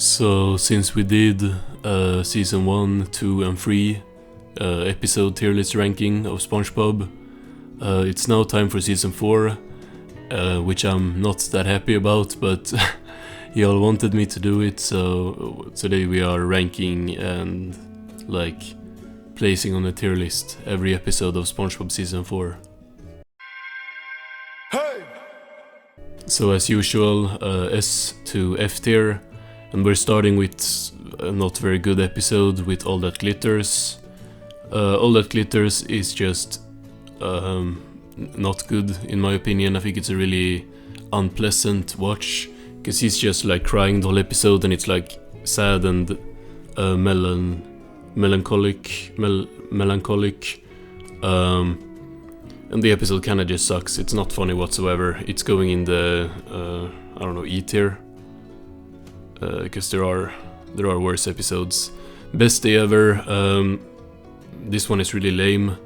So since we did season 1, 2 and 3 episode tier list ranking of Spongebob, it's now time for season 4, which I'm not that happy about, but y'all wanted me to do it, so today we are ranking and placing on the tier list every episode of Spongebob season 4. Hey! So as usual, S to F tier. And we're starting with a not very good episode with All That Glitters. All That Glitters is just not good in my opinion. I think it's a really unpleasant watch, because he's just like crying the whole episode and it's like sad and melancholic. And the episode kinda just sucks. It's not funny whatsoever. It's going in the, I don't know, E tier. Because there are worse episodes. Best day ever. This one is really lame.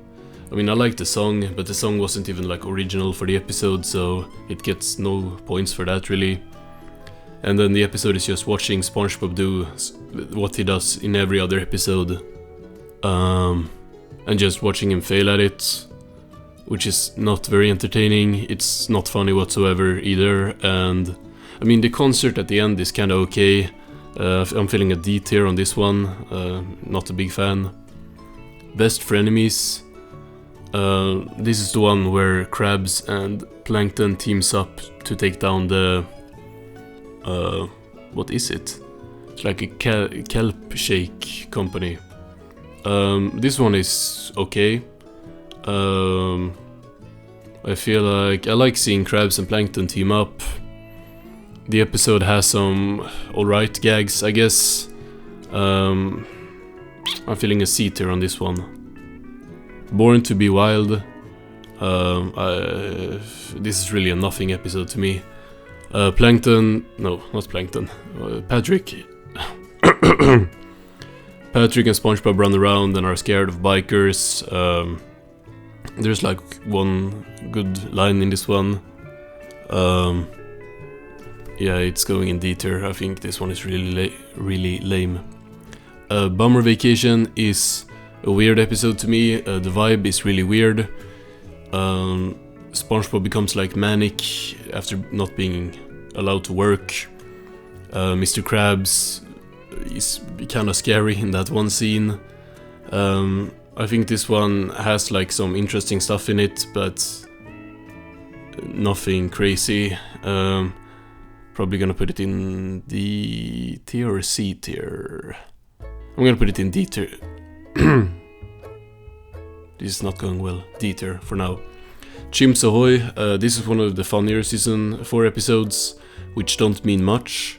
I mean, I like the song, but the song wasn't even like original for the episode, so it gets no points for that really. And then the episode is just watching SpongeBob do what he does in every other episode, and just watching him fail at it, which is not very entertaining. It's not funny whatsoever either, and I mean, the concert at the end is kinda okay. I'm feeling a D tier on this one, not a big fan. Best Frenemies. This is the one where Krabs and Plankton teams up to take down the... what is it? It's like a kelp shake company. This one is okay. I feel like I like seeing Krabs and Plankton team up. The episode has some alright gags, I guess. I'm feeling a C tier on this one. Born to be Wild. This is really a nothing episode to me. Plankton... No, not Plankton. Patrick. Patrick and SpongeBob run around and are scared of bikers. There's like one good line in this one. Yeah, it's going in D tier. I think this one is really lame. Bummer Vacation is a weird episode to me. The vibe is really weird. SpongeBob becomes like manic after not being allowed to work. Mr. Krabs is kind of scary in that one scene. I think this one has like some interesting stuff in it, but nothing crazy. Probably gonna put it in D tier or C tier. I'm gonna put it in D tier. This is not going well. D tier for now. Chimps Ahoy. This is one of the funnier season 4 episodes, which don't mean much.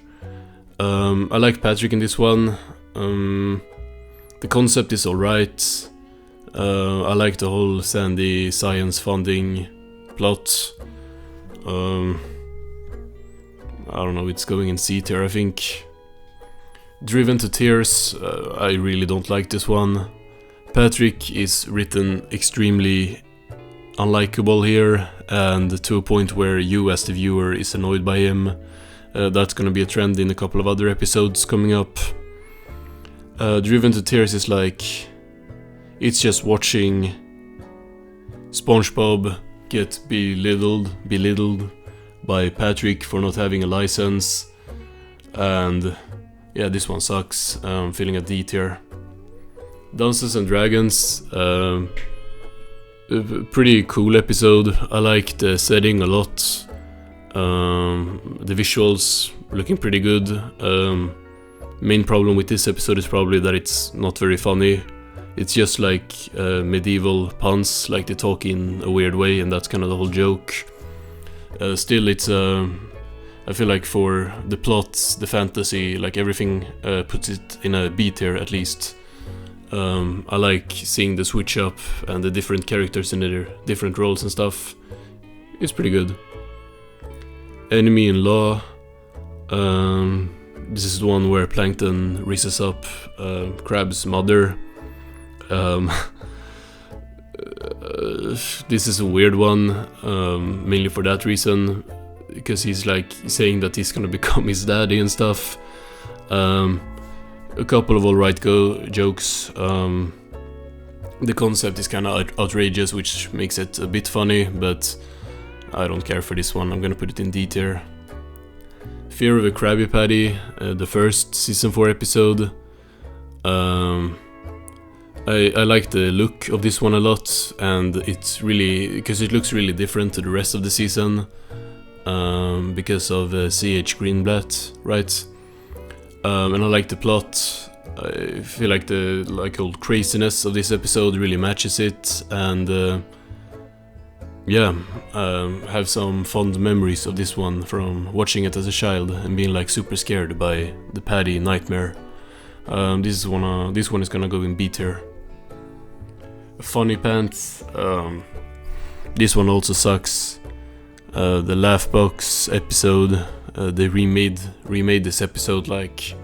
I like Patrick in this one. The concept is alright. I like the whole Sandy science funding plot. I don't know, it's going in C tier, I think. Driven to Tears, I really don't like this one. Patrick is written extremely unlikable here, and to a point where you as the viewer is annoyed by him. That's gonna be a trend in a couple of other episodes coming up. Driven to Tears is like... it's just watching SpongeBob get belittled by Patrick for not having a license, and yeah, this one sucks. I'm feeling a D tier. Dungeons and Dragons, a pretty cool episode. I like the setting a lot. The visuals looking pretty good. Main problem with this episode is probably that it's not very funny. It's just like medieval puns, like they talk in a weird way, and that's kind of the whole joke. Still, it's I feel like for the plot, the fantasy, like everything puts it in a B tier at least. I like seeing the switch up and the different characters in their different roles and stuff. It's pretty good. Enemy in Law. This is the one where Plankton raises up Krabs' mother. This is a weird one, mainly for that reason, because he's like saying that he's gonna become his daddy and stuff. A couple of alright jokes. The concept is kind of outrageous, which makes it a bit funny, but I don't care for this one. I'm gonna put it in D tier. Fear of a Krabby Patty, the first season 4 episode. I like the look of this one a lot, and it's really, because it looks really different to the rest of the season, because of C.H. Greenblatt, right? And I like the plot. I feel like the old craziness of this episode really matches it, and yeah, have some fond memories of this one from watching it as a child and being like super scared by the Patty nightmare. This one is gonna go in B tier. Funny Pants. This one also sucks. The Laugh Box episode. They remade this episode like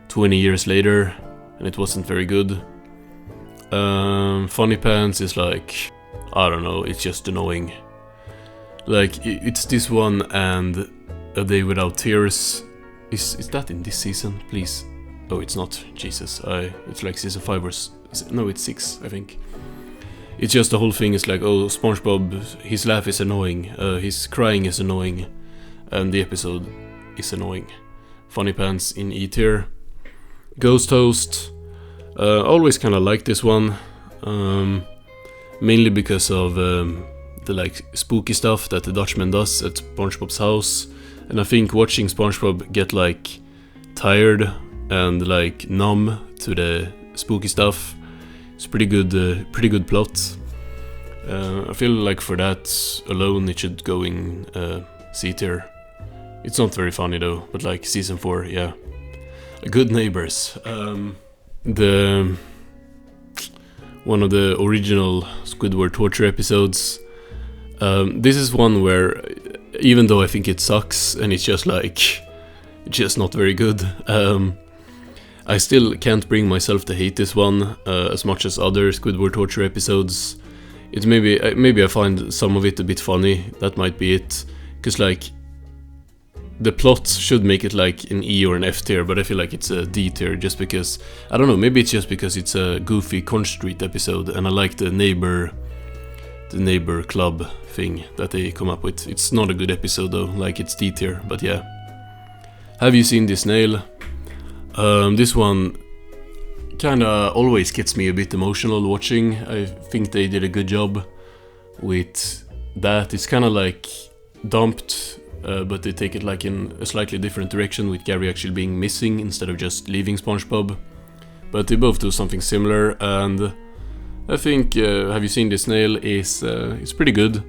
20 years later, and it wasn't very good. Funny Pants is like, I don't know, it's just annoying. Like, it's this one and A Day Without Tears. Is that in this season, please? Oh, it's not. Jesus, it's like season 5 or no, it's 6, I think. It's just the whole thing is like, oh, Spongebob, his laugh is annoying, his crying is annoying, and the episode is annoying. Funny Pants in E tier. Ghost Host. Always kind of like this one, mainly because of the like spooky stuff that the Dutchman does at SpongeBob's house, and I think watching SpongeBob get like tired and like numb to the spooky stuff, it's pretty good plot. I feel like for that alone it should go in C tier. It's not very funny though, but like season 4, yeah. Good Neighbors. The one of the original Squidward torture episodes. This is one where, even though I think it sucks and it's just not very good, I still can't bring myself to hate this one as much as other Squidward torture episodes. It's maybe I find some of it a bit funny. That might be it, because like the plot should make it like an E or an F tier, but I feel like it's a D tier just because, I don't know, maybe it's just because it's a goofy Conch Street episode and I like the neighbor club thing that they come up with. It's not a good episode though, like it's D tier, but yeah. Have you seen this nail? This one kinda always gets me a bit emotional watching. I think they did a good job with that. It's kinda like dumped, but they take it like in a slightly different direction, with Gary actually being missing instead of just leaving SpongeBob. But they both do something similar, and I think Have You Seen This Nail is pretty good.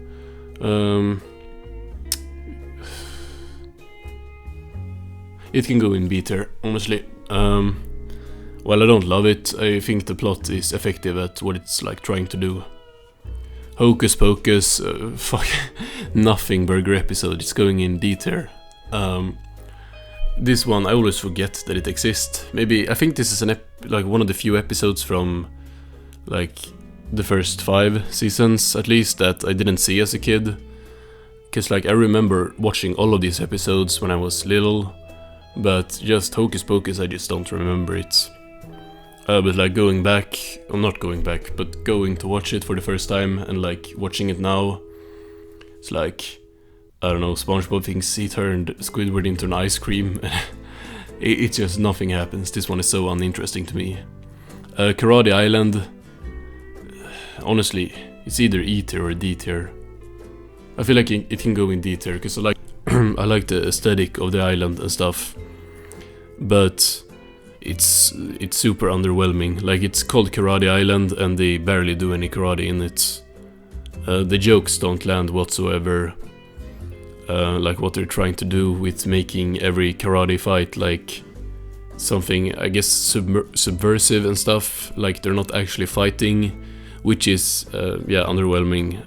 It can go in B tier, honestly. While I don't love it, I think the plot is effective at what it's like trying to do. Hocus Pocus, fuck, nothing burger episode, it's going in D tier. This one, I always forget that it exists. Maybe, I think this is like one of the few episodes from like the first 5 seasons, at least, that I didn't see as a kid. Cause like I remember watching all of these episodes when I was little, but just Hocus Pocus, I just don't remember it. But like going back, or not going back, but going to watch it for the first time and like watching it now, it's like, I don't know, SpongeBob thinks he turned Squidward into an ice cream. It's just nothing happens. This one is so uninteresting to me. Karate Island, honestly, it's either E tier or D tier. I feel like it can go in D tier because I like I like the aesthetic of the island and stuff, but it's super underwhelming. Like, it's called Karate Island and they barely do any karate in it. The jokes don't land whatsoever. Like what they're trying to do with making every karate fight like something, I guess, subversive and stuff. Like they're not actually fighting, which is yeah, underwhelming.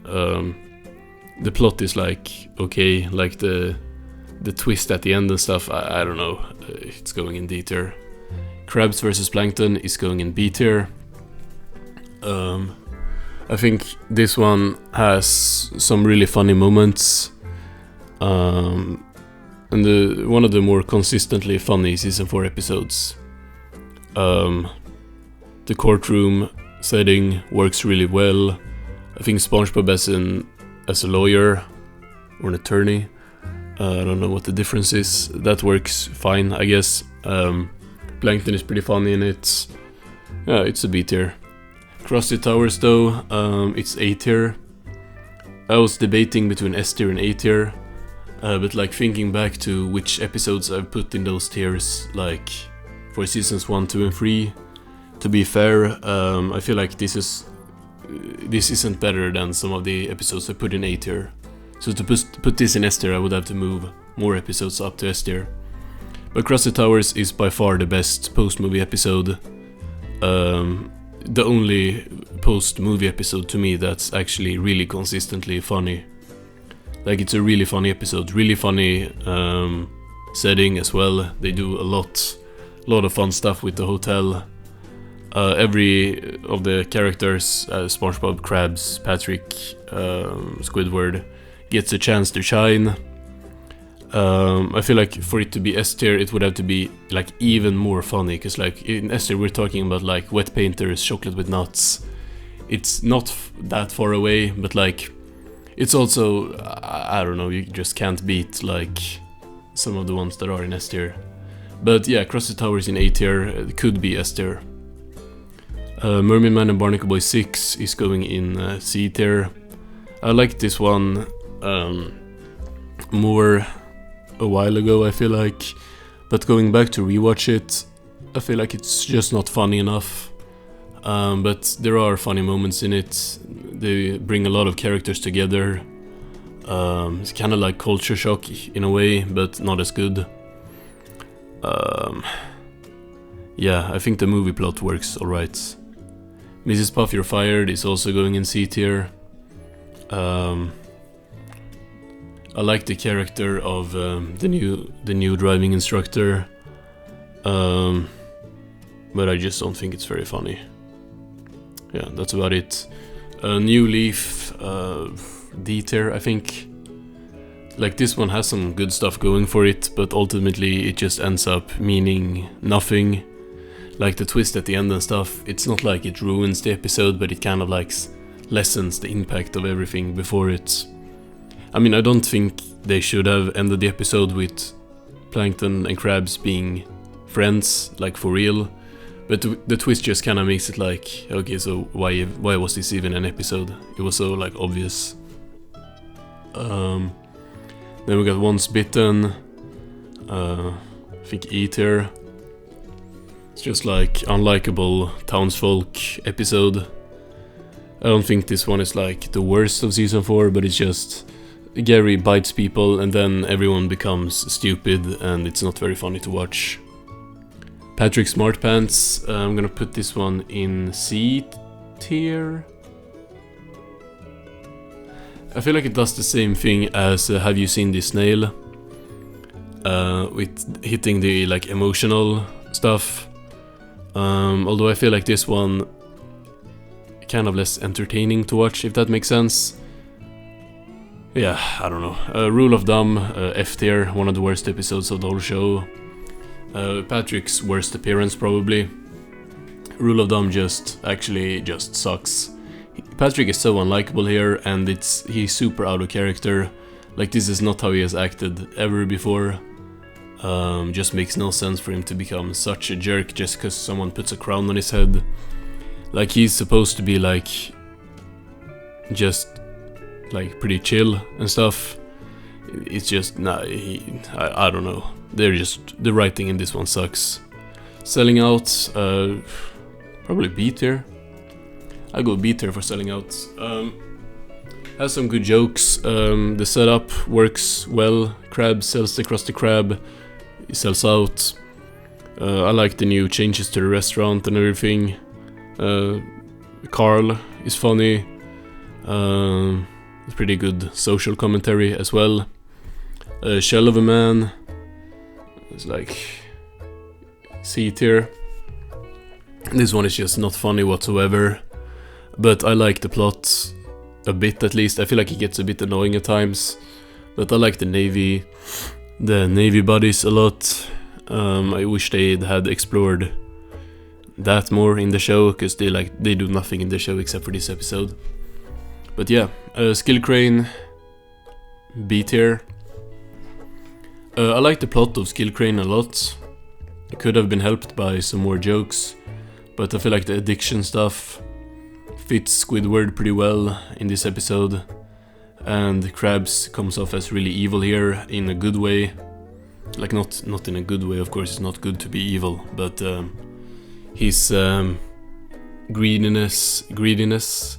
The plot is like okay, like the twist at the end and stuff, I don't know. It's going in D tier. Krabs vs Plankton is going in B tier. I think this one has some really funny moments. and one of the more consistently funny season 4 episodes. The courtroom setting works really well. I think Spongebob as a lawyer or an attorney, I don't know what the difference is. That works fine, I guess. Plankton is pretty funny in it. Yeah, it's a B tier. Krusty Towers though, it's A tier. I was debating between S tier and A tier, but like thinking back to which episodes I've put in those tiers, like for seasons 1, 2 and 3, to be fair, I feel like this isn't better than some of the episodes I put in A tier. So to put this in S tier, I would have to move more episodes up to S tier. But Krusty Towers is by far the best post-movie episode. The only post-movie episode to me that's actually really consistently funny. Like, it's a really funny episode, really funny setting as well. They do a lot of fun stuff with the hotel. Every of the characters, SpongeBob, Krabs, Patrick, Squidward, gets a chance to shine. I feel like for it to be S tier, it would have to be like even more funny, because like in S tier we're talking about like Wet Painters, Chocolate with Nuts. It's not that far away, but like it's also, I don't know, you just can't beat like some of the ones that are in S tier. But yeah, Krusty Towers in A tier could be S tier. Mermaid Man and Barnacle Boy 6 is going in C tier. I liked this one more a while ago, I feel like, but going back to rewatch it, I feel like it's just not funny enough. But there are funny moments in it. They bring a lot of characters together. It's kind of like Culture Shock in a way, but not as good. Yeah, I think the movie plot works alright. Mrs. Puff, You're Fired is also going in C tier. I like the character of the new driving instructor, but I just don't think it's very funny. Yeah, that's about it. New Leaf, D tier, I think. Like, this one has some good stuff going for it, but ultimately it just ends up meaning nothing. Like the twist at the end and stuff, it's not like it ruins the episode, but it kind of like lessens the impact of everything before it. I mean, I don't think they should have ended the episode with Plankton and Krabs being friends, like for real. But the twist just kind of makes it like, okay, so why was this even an episode? It was so like obvious. Then we got Once Bitten, I think E tier. It's just like unlikable townsfolk episode. I don't think this one is like the worst of season 4, but it's just Gary bites people and then everyone becomes stupid and it's not very funny to watch. Patrick Smart Pants, I'm gonna put this one in C tier. I feel like it does the same thing as Have You Seen This Snail? With hitting the like emotional stuff. Although I feel like this one kind of less entertaining to watch, if that makes sense. Yeah, I don't know. Rule of Thumb, F tier, one of the worst episodes of the whole show. Patrick's worst appearance probably. Rule of Thumb just sucks. Patrick is so unlikable here, and he's super out of character. Like, this is not how he has acted ever before. Just makes no sense for him to become such a jerk just because someone puts a crown on his head. Like, he's supposed to be like just like pretty chill and stuff. It's just I don't know. The writing in this one sucks. Selling Out, probably B tier. I go B tier for Selling Out. Has some good jokes. The setup works well. Krabs sells the Krusty Krab. He sells out. I like the new changes to the restaurant and everything. Carl is funny. Pretty good social commentary as well. Shell of a Man is like C tier. This one is just not funny whatsoever, but I like the plot a bit at least. I feel like it gets a bit annoying at times, but I like the Navy. the Navy buddies a lot. I wish they had explored that more in the show, because they do nothing in the show except for this episode. But yeah, Skill Crane, B tier. I like the plot of Skill Crane a lot. It could have been helped by some more jokes, but I feel like the addiction stuff fits Squidward pretty well in this episode, and Krabs comes off as really evil here in a good way. Like not in a good way, of course. It's not good to be evil, but his greediness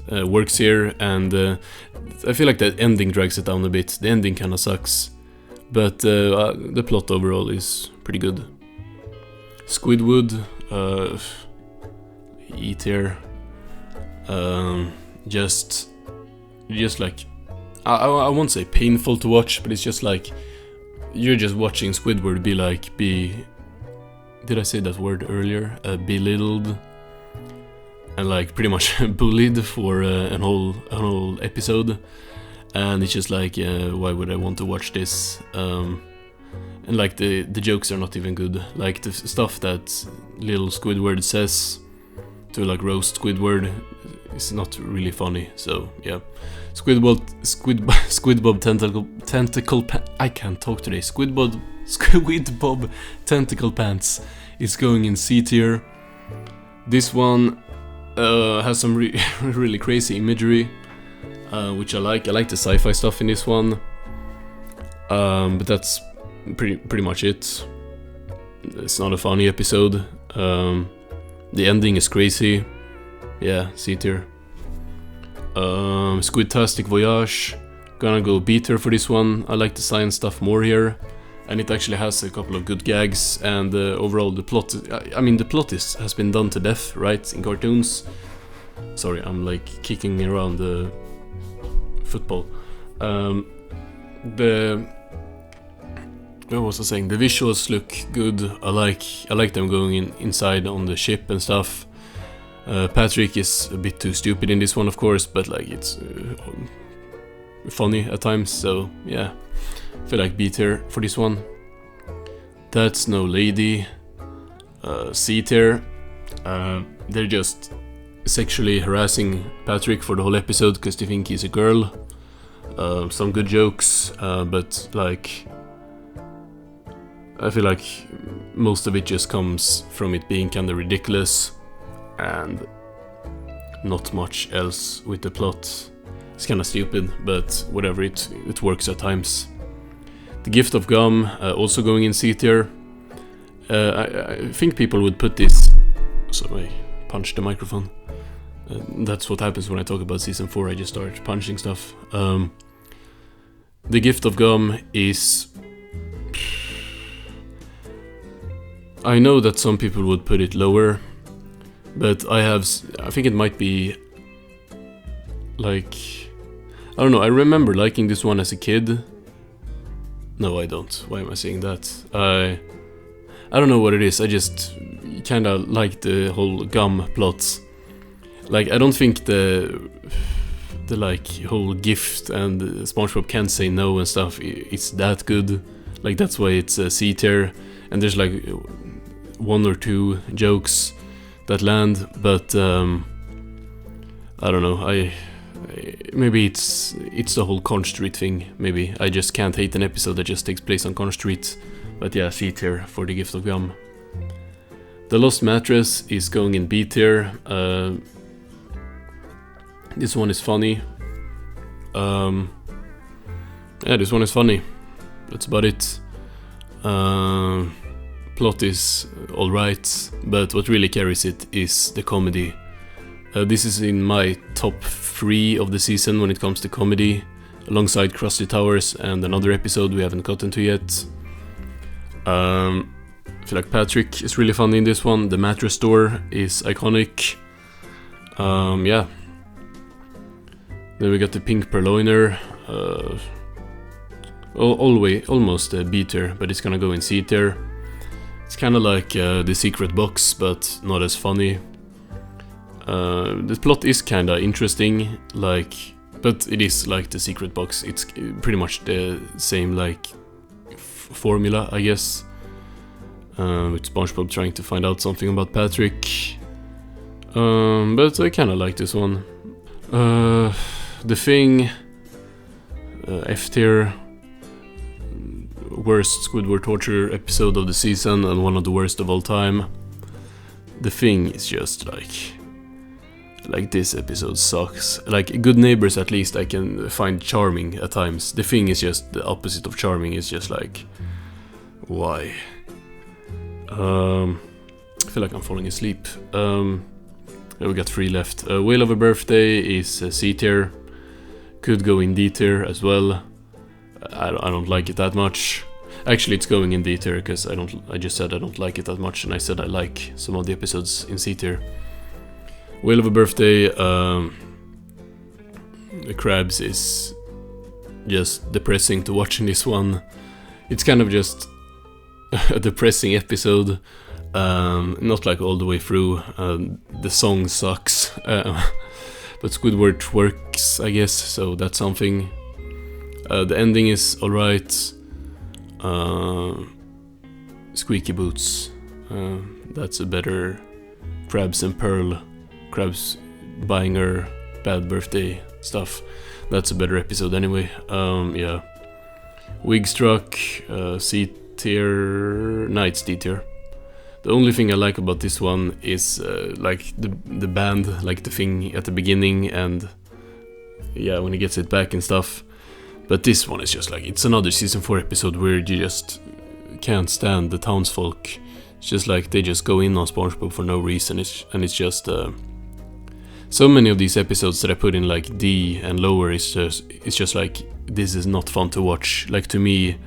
works here, and I feel like the ending drags it down a bit. The ending kind of sucks, but the plot overall is pretty good. Squidward, E tier. Just like I won't say painful to watch, but it's just like you're just watching Squidward be did I say that word earlier? Belittled and like pretty much bullied for an whole episode, and it's just like why would I want to watch this? And like the jokes are not even good. Like the stuff that little Squidward says to like roast Squidward is not really funny. So yeah, Squidbob tentacle I can't talk today. Squidbob tentacle pants is going in C tier. This one has some really crazy imagery, which I like. I like the sci-fi stuff in this one, but that's pretty much it. It's not a funny episode. The ending is crazy. Yeah, C tier. Squidtastic Voyage, gonna go B tier for this one. I like the science stuff more here, and it actually has a couple of good gags, and overall the plot, I mean the plot has been done to death, right, in cartoons. Sorry, I'm like kicking around the football. What was I saying? The visuals look good. I like them going inside on the ship and stuff. Patrick is a bit too stupid in this one, of course, but like it's funny at times. So yeah, I feel like B tier for this one. That's No Lady, C tier. They're just sexually harassing Patrick for the whole episode because they think he's a girl. Some good jokes, but like I feel like most of it just comes from it being kind of ridiculous and not much else with the plot. It's kind of stupid, but whatever, it works at times. The Gift of Gum, also going in C tier. I think people would put this... Sorry, I punched the microphone. That's what happens when I talk about season 4, I just start punching stuff. The Gift of Gum is... I know that some people would put it lower, but I think it might be like, I don't know, I remember liking this one as a kid. No, I don't. Why am I saying that? I don't know what it is. I just kind of like the whole gum plot. Like, I don't think the like whole gift and Spongebob can't say no and stuff, it's that good. Like, that's why it's a C tier. And there's like 1 or 2 jokes that land, but I don't know. Maybe it's the whole Conch Street thing. Maybe I just can't hate an episode that just takes place on Conch Street. But yeah, C tier for The Gift of Gum. The Lost Mattress is going in B tier. This one is funny. Yeah, this one is funny. That's about it. Plot is alright, but what really carries it is the comedy. This is in my top 3 of the season when it comes to comedy, alongside Krusty Towers and another episode we haven't gotten to yet. I feel like Patrick is really funny in this one. The mattress store is iconic. Yeah. Then we got the pink purloiner. Almost a B tier, but it's gonna go in C tier. It's kind of like the secret box, but not as funny. The plot is kind of interesting, but it is like the secret box. It's pretty much the same like formula, I guess. With Spongebob trying to find out something about Patrick. But I kinda like this one. The Thing, F tier. Worst Squidward torture episode of the season and one of the worst of all time. The Thing is just like this episode sucks. Like Good Neighbors at least I can find charming at times. The Thing is just the opposite of charming. It's just like, why? I feel like I'm falling asleep. We got 3 left. Whale of a Birthday is C tier. Could go in D tier as well. I don't like it that much. Actually, it's going in D tier because I just said I don't like it that much, and I said I like some of the episodes in C tier. Whale of a Birthday, the crabs is just depressing to watch in this one. It's kind of just a depressing episode, not like all the way through. The song sucks, but Squidward works, I guess, so that's something. The ending is alright. Squeaky Boots, that's a better Krabs and Pearl. Krabs buying her bad birthday stuff. That's a better episode anyway. Yeah. Wigstruck, C tier, Knights D tier. The only thing I like about this one is like the band, like the thing at the beginning, and yeah, when he gets it back and stuff. But this one is just like, it's another season 4 episode where you just can't stand the townsfolk. It's just like they just go in on SpongeBob for no reason. It's just so many of these episodes that I put in like D and lower. It's just like, this is not fun to watch. Like to me,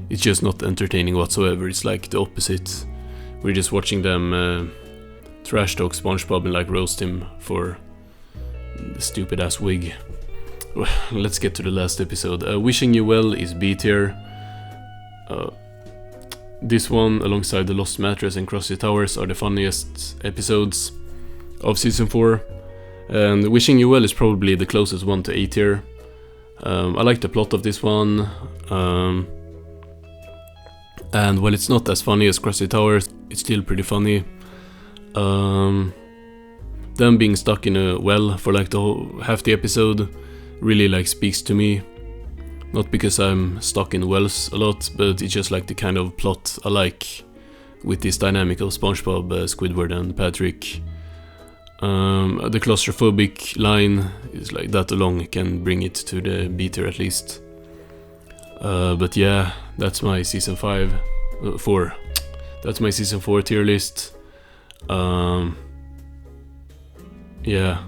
it's just not entertaining whatsoever. It's like the opposite. We're just watching them trash talk SpongeBob and like roast him for the stupid ass wig. Let's get to the last episode. Wishing You Well is B tier. This one, alongside The Lost Mattress and Crossy Towers, are the funniest episodes of season 4. And Wishing You Well is probably the closest one to A tier. I like the plot of this one. And while it's not as funny as Crossy Towers, it's still pretty funny. Them being stuck in a well for like half the episode really like speaks to me. Not because I'm stuck in wells a lot, but it's just like the kind of plot I like with this dynamic of SpongeBob, Squidward and Patrick. The claustrophobic line is like that alone can bring it to the B tier at least. But yeah, that's my season 4. That's my season 4 tier list. Yeah.